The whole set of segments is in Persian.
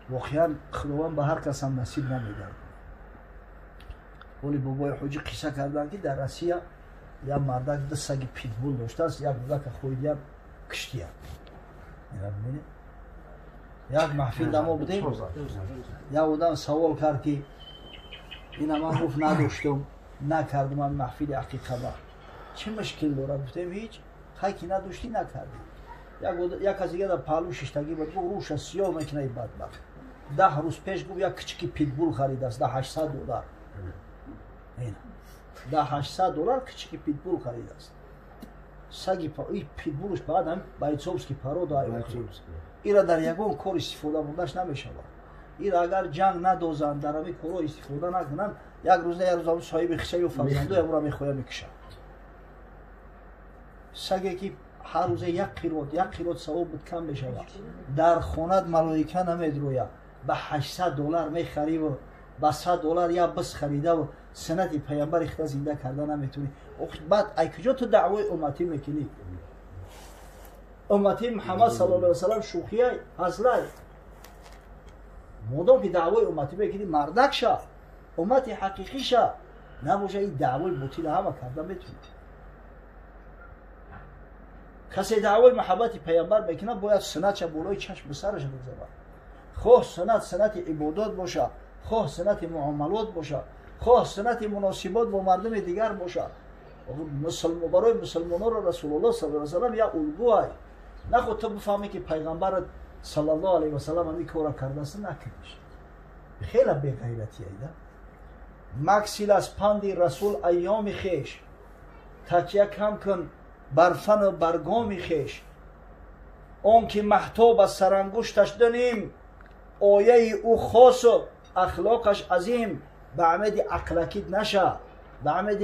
واقعا خداوند به هر کس هم نصیب نمیده. ولی بابای حجی قصه کردن که در روسیه یا مردک ده سگ پیتبول داشته است، یک روزه که خویدیم کشتیم. می‌بینید؟ یک محفل دما بودیم، یک آدم سوال کرد که این من گفت نداشتم، نکردم من محفل عقیقه با. چه مشکل داره؟ گفتم هیچ، خیلی نداشتی نکردی. یک از دیگه در پهلو ششتگی بود، گفت روش سیاه میکنه بدبخت. 10 روز پیش گفت یک کچکی پیتبول خرید است، $800. این $800 کچکی پیتبول خرید است. سگی این پیتبولش بعد هم بایتسوفسکی پارو داره. ایرا در یگون کار استفاده موندش نمیشه. ایرا اگر جنگ ندازند در همین کارو استفاده نکنند، یک روز هم صاحب خشه و فرزنده او را میخواه میکشند. سگی که هر روز یک قیراط ثواب بود کم بشه. در خانه ملائکه نمیدروید. به $800 میخری و به $100 یا بس خریده و سنت پیامبر اخت زنده کرده نمیتونی. بعد ای کجا تو دعوای امتی میکنی؟ امتی محمد صلی الله علیه و سلم شوخیه اصله. مادام که دعوای امتی میکنی مردک شه، امتی حقیقی شه، نباشه این دعوای باطل همه کرده میتونی. کسی دعوای محبت پیامبر میکنه باید سنتش بالای چشم سرش بگذاره. خواه سنت عبادات باشه، خواه سنت معاملات باشه، خواه سنت مناسبات با مردم دیگر باشه. برای مسلمانان را رسول الله صلی الله علیه و سلم یا الگو است. نخود تو بفهمی که پیغمبر صلی الله علیه و سلم همین کارا کرده است نکنیش. خیلی بی‌غیرتی ایده. مکسیل از پندی رسول ایام خیش تکیه کم کن بر فن و برگام خیش. اون که محتاب از سرانگشتش دانیم، آیه او خاص و اخلاقش عظیم، به عمد عقلکید نشه، به عمد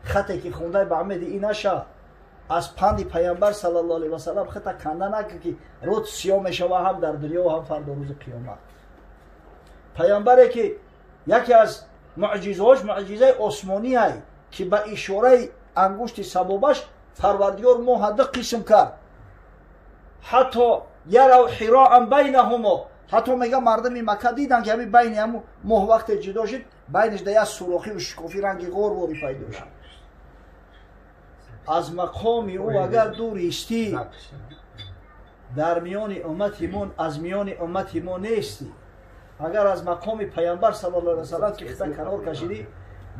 خطی که خونده به عمد این نشه. از پند پیامبر صلی الله علیه و سلم خط کنده نکن که رود سیاه میشه و هم در دنیا و هم فردا روز قیامت. پیامبری که یکی از معجزه آسمانی است که به اشاره انگشت سبابش پروردگار موحد قسم کرد. حتی یرو حراء بینهما، حتی میگه مردم مکه دیدن که همین بین هم ماه وقت جدا شد، بینش دیگه سوراخی و شکافی رنگی غوری پیدا شد. از مقام او اگر دور استی، در میان امتیمون از میان امتیمون نیستی. اگر از مقام پیامبر صلی الله علیه و سلم که خطا کنار کشیدی،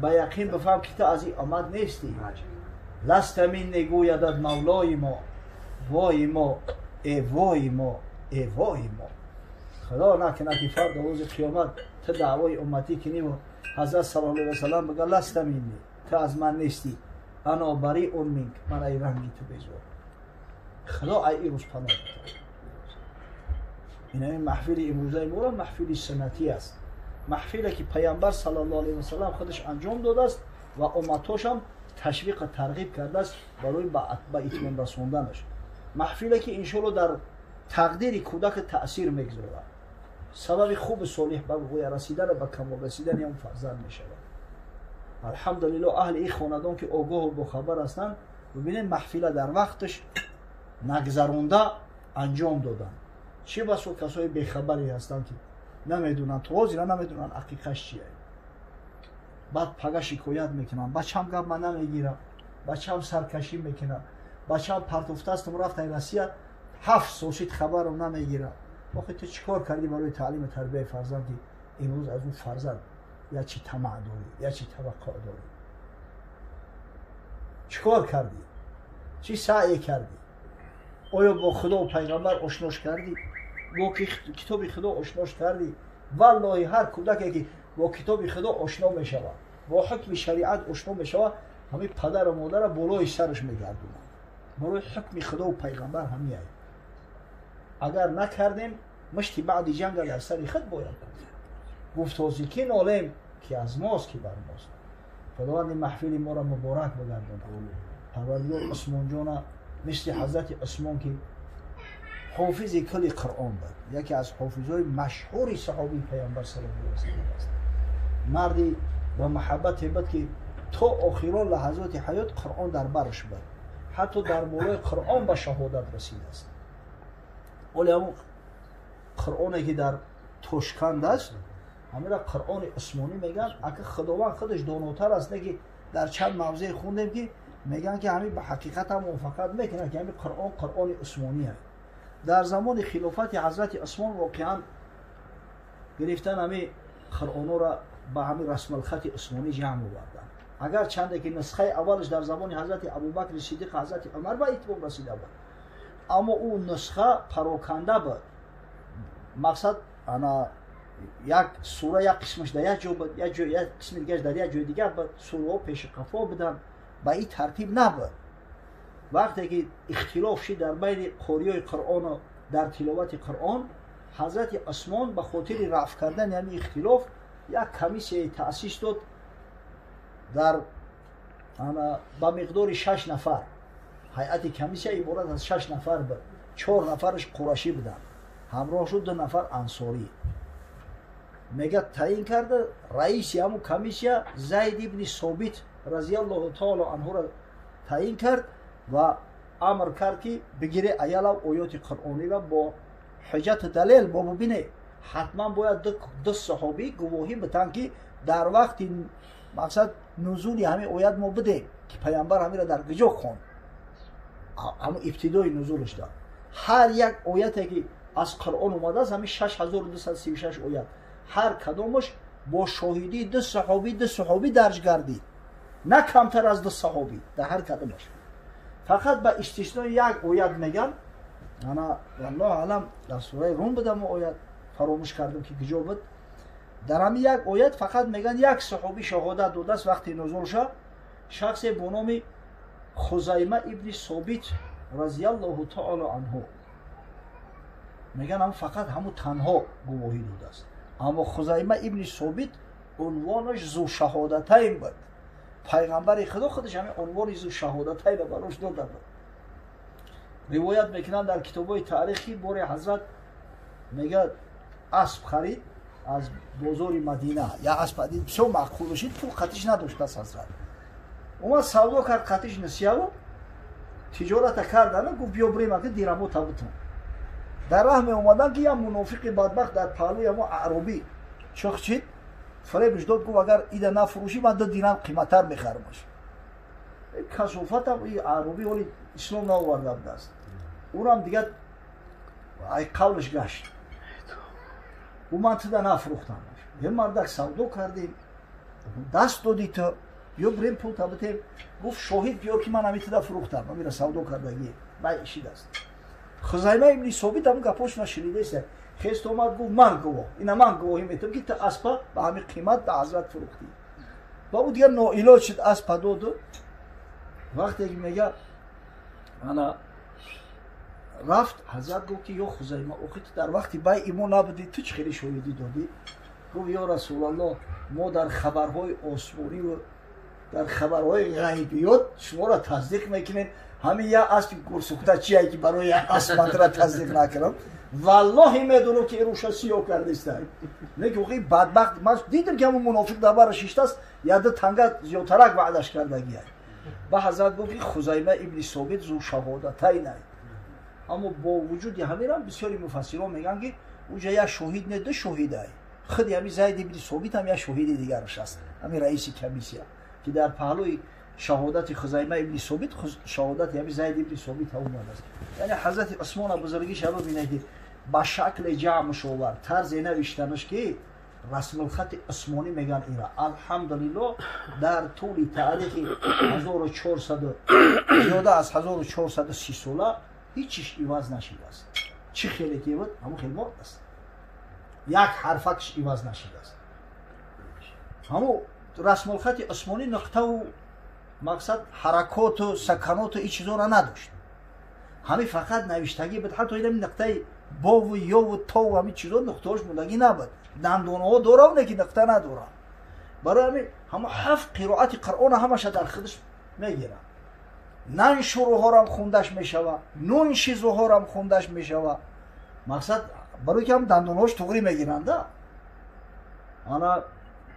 به یقین بفهم که تو از این امت نیستی. لست من نگویدد مولای ما، وای ما، ای وای ما، ای وای ما. خدا نکنه که فرد روز قیامت تو دعوای امتی کنی و حضرت صلی الله علیه و سلم بگه لست منی، تو از من نیستی، انا بریء منک، من ای رنگی تو بیزار. خدا ای روز پناه بده. این محفل امروزه ما محفل سنتی است. محفلی که پیامبر صلی الله علیه و سلم خودش انجام داده است و امتاش هم تشویق و ترغیب کرده است برای به اتمام رسوندنش. محفلی که انشالله در تقدیر کودک تأثیر میگذاره، سبب خوب صالح به رسیدن به کمال رسیدن اون فرزند میشه. الحمدلله اهل این خاندان که آگاه و باخبر هستند، ببینید محفل در وقتش نگذرونده انجام دادن. چه بسا کسای بیخبری هستند که نمیدونن توازی را نمیدونن حقیقتش چیه. بعد پگه شکایت میکنن، بچه‌م گپ من نمیگیرم، بچه‌م سرکشی میکنه، بچه‌م پرتوفته است رفت روسیه 7 سال شد خبرم نمیگیره. آخه تو چیکار کردی برای تعلیم تربیت فرزند که امروز از اون فرزند یا چی طمع داری یا چی توقع داری؟ چیکار کردی؟ چی سعی کردی؟ آیا با خدا و پیغمبر آشناش کردی؟ با کتاب خدا آشناش کردی؟ والله هر کودکی که با کتاب خدا آشنا میشود، با حکم شریعت آشنا میشود، همین پدر و مادر بالای سرش میگردونن. برای حکم خدا و پیغمبر همیه. اگر نکردیم مشتی بعد جنگ در سر خود باید کنیم. گفتازی که نالیم که از ماست که بر ماست. خداوند محفل ما را مبارک بگردونه. پروردگار عثمان جان مثل حضرت عثمان که حافظ کل قرآن بود، یکی از حافظهای مشهور صحابی پیامبر صلی الله علیه و سلم است. مردی با محبت بود که تا آخرین لحظات حیات قرآن در برش بود، حتی در بالای قرآن به شهادت رسیده است. ولی همون قرآنی که در توشکند است همین را قرآن عثمانی میگن. اگه خداوند خودش داناتر است که در چند موضع خوندیم که میگن که همین به حقیقت هم موافقت میکنن که همین قرآن عثمانی است. در زمان خلافت حضرت عثمان واقعا گرفتن همین قرآن را به همین رسم الخط عثمانی جمع آوردن. اگر چنده که نسخه اولش در زمان حضرت ابوبکر صدیق حضرت عمر به اتمام رسیده بود، اما اون نسخه پراکنده بود. مقصد انا یک سوره یک قسمش در یک جا بود، یک قسم دیگه در یک جای دیگه بود، سوره ها پیش قفا بودن، به این ترتیب نبود. وقتی که اختلاف شد در بین قاریای قرآن و در تلاوت قرآن، حضرت عثمان به خاطر رفع کردن یعنی اختلاف یک کمیسیه تأسیس داد در با مقدار 6 نفر. هیئت کمیسیه عبارت از 6 نفر بود. 4 نفرش قرشی بودن، همراه شد 2 نفر انصاری. میگه تعیین کرده رئیس همون کمیسیه زید ابن ثابت رضی الله تعالی عنه را تعیین کرد و امر کرد که بگیره ایال آیات قرآنی را با حجت دلیل با ببینه. حتما باید 2 صحابی گواهی بتن که در وقت مقصد نزول همین آیات ما بده که پیامبر همین را در کجا خوند، همون ابتدای نزولش داد. هر یک آیتی که از قرآن اومده است همین 6236 آیات، هر کدامش با شاهدی 2 صحابی درج گردید، نه کمتر از 2 صحابی در هر کدامش. فقط به استثنای یک آیت میگن، انا والله علم در سوره روم بودم آیت فراموش کردم که کجا بود. در همین یک آیت فقط میگن یک صحابی شهادت داده است وقتی نزول شد، شخص با نام خزیمه ابن ثابت رضی الله تعالی عنه. میگن هم فقط همون تنها گواهی داده است، اما خزیمه ابن ثابت عنوانش ذو شهادتین بود. پیغمبر خدا خودش همین عنوان ذو شهادتین را براش داده بود. روایت میکنن در کتابای تاریخی بار حضرت میگه اسب خرید از بازار مدینه، یا اسب دید بسیار معقول باشید، پول قطعش نداشت از حضرت. اومد سودا کرد، قطعش نسیه و تجارت کردن، گفت بیا بریم اگه دیرمو تبتون. در راه می اومدن که یه منافق بدبخت در پهلوی اما عربی چخ چید فریبش داد، گفت اگر ایده نفروشی من 2 دینار قیمتر میخرمش. کسافت هم این عربی ولی اسلام ناورده بود است. اونم دیگه ای قولش گشت و من تده نفروختم. یه مردک سودا کردیم دست دادی تو یا بریم پول تبتیم، گفت شاهد بیار که من همی تده فروختم، من میره سودا کردگی بایشید است. خزیمه ابن ثابت هم گپاش نشنیده است، خیست اومد گفت من گواه، اینا من گواهی میتونم که تا اسبا به همین قیمت به حضرت فروختی. با او دیگه ناعلاج شد، اسبا داد. وقتی که میگه انا رفت حضرت گفت که یا خزیمه اخیت در وقتی بای ایمان نبودی تو چه خیلی شاهدی دادی؟ گفت یا رسول الله ما در خبرهای آسمانی و در خبرهای غیبیات شما را تصدیق میکنین، همین یه اسب گرسوخته چیه که برای اسب را تصدیق نکنم؟ والله میدونم که روش سیاه کرده است. نه که وقتی بدبخت من دیدم که همون منافق در بر شیشته است، یاد تنگه زیادترک وعدش کردگی است. با حضرت گفت که خزیمه ابن ثابت ذو شهادتین است. اما با وجود همین هم بسیاری مفسران میگن که اونجا یا شهید نه 2 شهید است. خود همین زید ابن ثابت هم یا شهید دیگرش است، همین رئیس کمیسیه که در پهلوی شهادت خزیمه ابن ثابت شهادت همین زید ابن ثابت هم اومده است. یعنی حضرت عثمان بزرگیش هم ببینید با شکل جمع شوور طرز نوشتنش که رسم الخط عثمانی میگن اینا. الحمدلله در طول تاریخ 1400 زیاده از 1430 ساله هیچیش عوض نشده است. چه خیلی که بود همون خیلی مرد است، یک حرفکش عوض نشده است. همون رسم الخط عثمانی نقطه و مقصد حرکات و سکنات و این چیزا را نداشت، همین فقط نوشتگی بود. حتی این نقطه با و یا و تا و همین چیزا نقطهاش موندگی نبود. دندانه ها دوره و نکی نقطه نداره. برای همین همه 7 قرائت قرآن همش در خودش میگیرن. نن شروع ها هم خوندش میشوه، نون شیزو ها هم خوندش میشوه. مقصد برای که هم دندانه هاش توگری میگیرنده. انا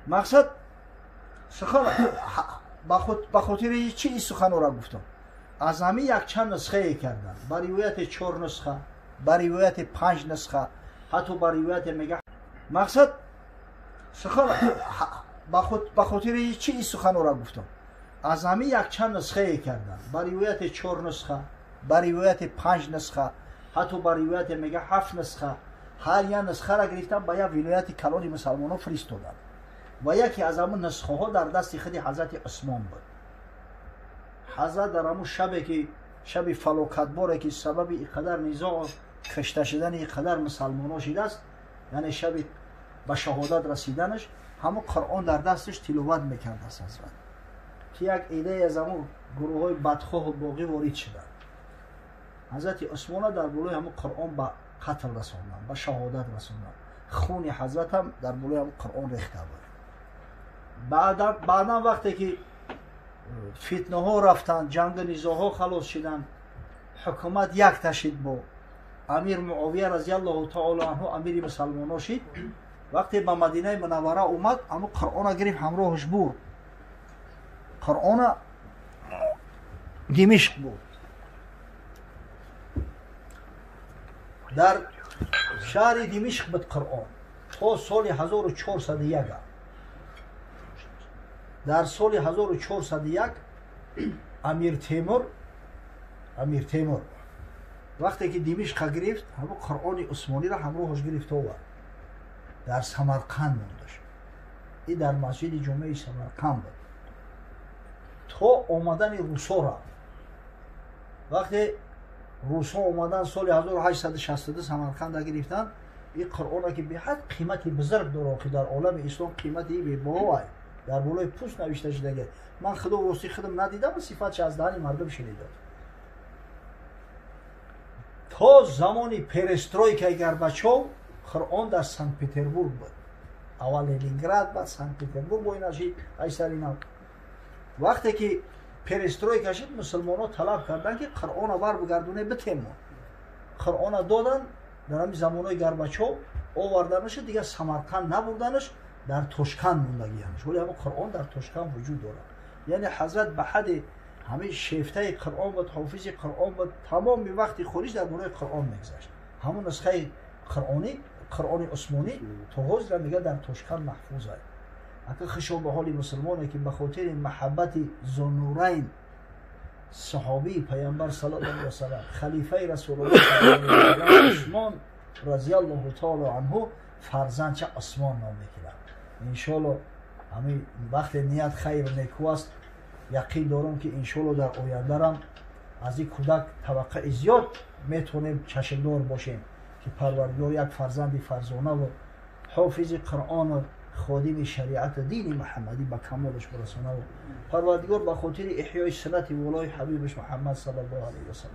مقصد سخن با خاطر چی سخن را گفتم؟ از همین یک چند نسخه کردن، با روایت 4 نسخه، با روایت 5 نسخه، حتی با روایت میگه مقصد سخن با خاطر چی این سخن را گفتم از همه یک چند نسخه کردن با روایت 4 نسخه با روایت 5 نسخه حتی با روایت میگه 7 نسخه هر یک نسخه را گرفتن با یک ولایت کلان مسلمانان فرستادن و یکی از همون نسخه ها در دست خود حضرت عثمان بود. حضرت در همون شبی که شب فلاکتباره که سبب اینقدر نزاع کشته شدن اینقدر مسلمانان شده است، یعنی شب به شهادت رسیدنش، همون قرآن در دستش تلاوت میکرد است حضرت که یک ایده از همون گروه های بدخواه و باقی وارد شدند. حضرت عثمان در بالای همون قرآن به قتل رساندند، به شهادت رساندند. خون حضرت هم در بالای همون قرآن ریخته بود. بعدا وقتی که فتنه ها رفتند، جنگ نزاع ها خلاص شدند، حکومت یک تشید با امیر معاویه رضی الله تعالی عنه امیر مسلمانان شد. وقتی به مدینه منوره اومد، اما قرآن گرفت همراهش برد. قرآن دمشق بود. در شهر دمشق بود قرآن تا سال 1401. در سال 1401 امیر تیمور وقتی که دمشق گرفت، همون قرآن عثمانی را همراهش گرفت و در سمرقند موندش. این در مسجد جمعه سمرقند بود تا آمدن روسا را. وقتی روسا آمدن سال 1862 سمرقند گرفتن، این قرآن را که به حد قیمتی بزرگ داره که در عالم اسلام قیمتی به بالا است، در بالای پوست نوشته شده. من خدا و راستی خودم ندیدم، صفاتش از دهن مردم شنیدم. تا زمان پرسترویکا گورباچوف قرآن در سنت پتربورگ بود. اول لنینگراد، بعد سنت پتربورگ با این شد. وقتی که پرسترویکا شد، مسلمانان طلب کردند که قرآن بر بگردونه بتیم. قرآن دادن در همین زمانهای گورباچوف آوردنش، دیگه سمرقند نبردنش، در تاشکند موندگیانش. ولی همون قرآن در تاشکند وجود دارد. یعنی حضرت به حد همه شیفته قرآن بود، حافظ قرآن بود، تمام وقتی خودش در مورد قرآن میگذشت. همون نسخه قرآن عثمانی تا حاضر میگه در تاشکند محفوظ است. اگه خشوع به حال مسلمانه که به خاطر محبت ذوالنورین صحابی پیامبر صلی الله علیه و سلم خلیفه رسول الله صلی الله علیه و سلم عثمان رضی الله تعالی عنه فرزند چه عثمان نام میکنند. ان شاء الله همین وقت نیت خیر و نیکو است. یقین دارم که ان شاء الله در آینده هم از این کودک توقع زیاد میتونیم چشمدار باشیم که پروردگار یک فرزند فرزانه و حافظ قرآن و خادم شریعت دین محمدی به کمالش برسانه و پروردگار به خاطر احیای سنت ولای حبیبش محمد صلی الله علیه و سلم